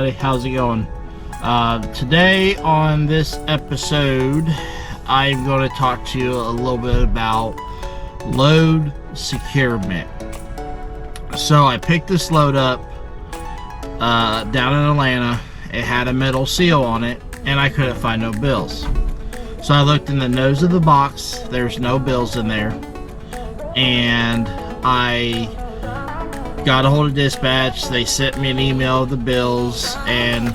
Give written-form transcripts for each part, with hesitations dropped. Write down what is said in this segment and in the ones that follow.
everybody, how's it going? Today on this episode I'm going to talk to you a little bit about load securement. So I picked this load up down in Atlanta. It had a metal seal on it and I couldn't find no bills. So I looked in the nose of the box, there's no bills in there, and I got a hold of dispatch. They sent me an email of the bills, and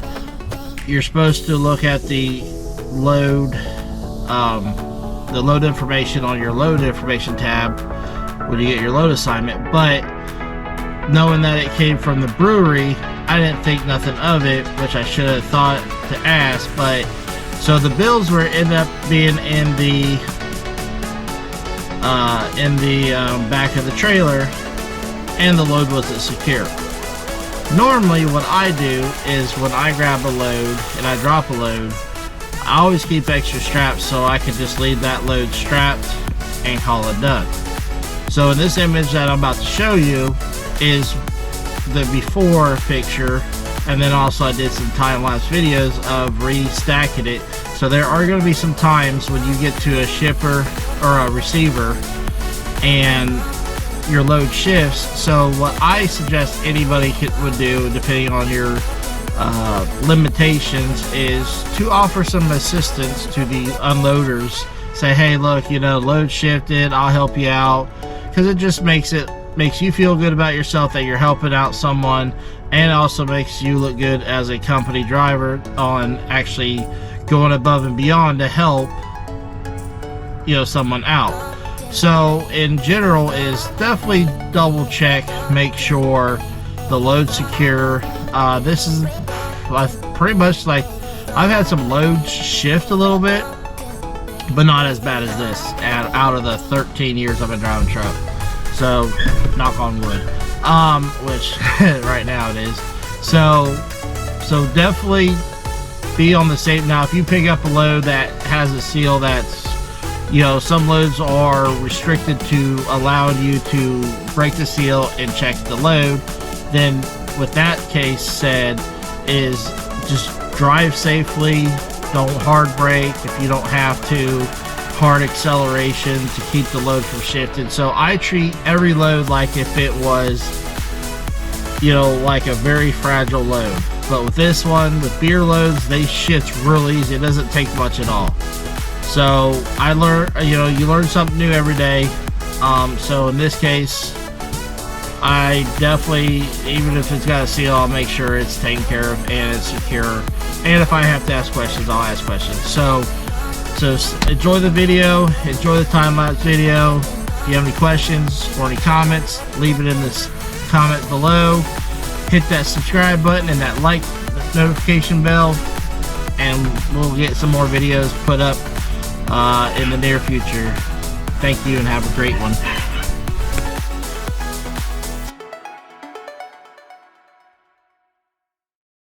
you're supposed to look at the load information on your load information tab when you get your load assignment. But knowing that it came from the brewery, I didn't think nothing of it, which I should have thought to ask. But so the bills were ended up being in the back of the trailer, and the load wasn't secure. Normally what I do is when I grab a load and I drop a load, I always keep extra straps so I can just leave that load strapped and call it done. So in this image that I'm about to show you is the before picture, and then also I did some time-lapse videos of restacking it. So there are going to be some times when you get to a shipper or a receiver and your load shifts. So what I suggest anybody would do, depending on your limitations, is to offer some assistance to the unloaders. Say, hey, look, you know, load shifted, I'll help you out, because it just makes you feel good about yourself that you're helping out someone, and it also makes you look good as a company driver on actually going above and beyond to help, you know, someone out. So in general is definitely double check, make sure the load's secure. This is pretty much like, I've had some loads shift a little bit, but not as bad as this out of the 13 years I've been driving a truck. So knock on wood, which right now it is. So definitely be on the safe. Now if you pick up a load that has a seal that's, you know, some loads are restricted to allowing you to break the seal and check the load, then with that case said is just drive safely, don't hard brake if you don't have to, hard acceleration to keep the load from shifting. So I treat every load like if it was, you know, like a very fragile load. But with this one, with beer loads, they shift real easy. It doesn't take much at all. So I learned, you know, you learn something new every day. So in this case, I definitely, even if it's got a seal, I'll make sure it's taken care of and it's secure. And if I have to ask questions, I'll ask questions. So enjoy the video, enjoy the time-lapse video. If you have any questions or any comments, leave it in this comment below. Hit that subscribe button and that like notification bell, and we'll get some more videos put up in the near future. Thank you and have a great one.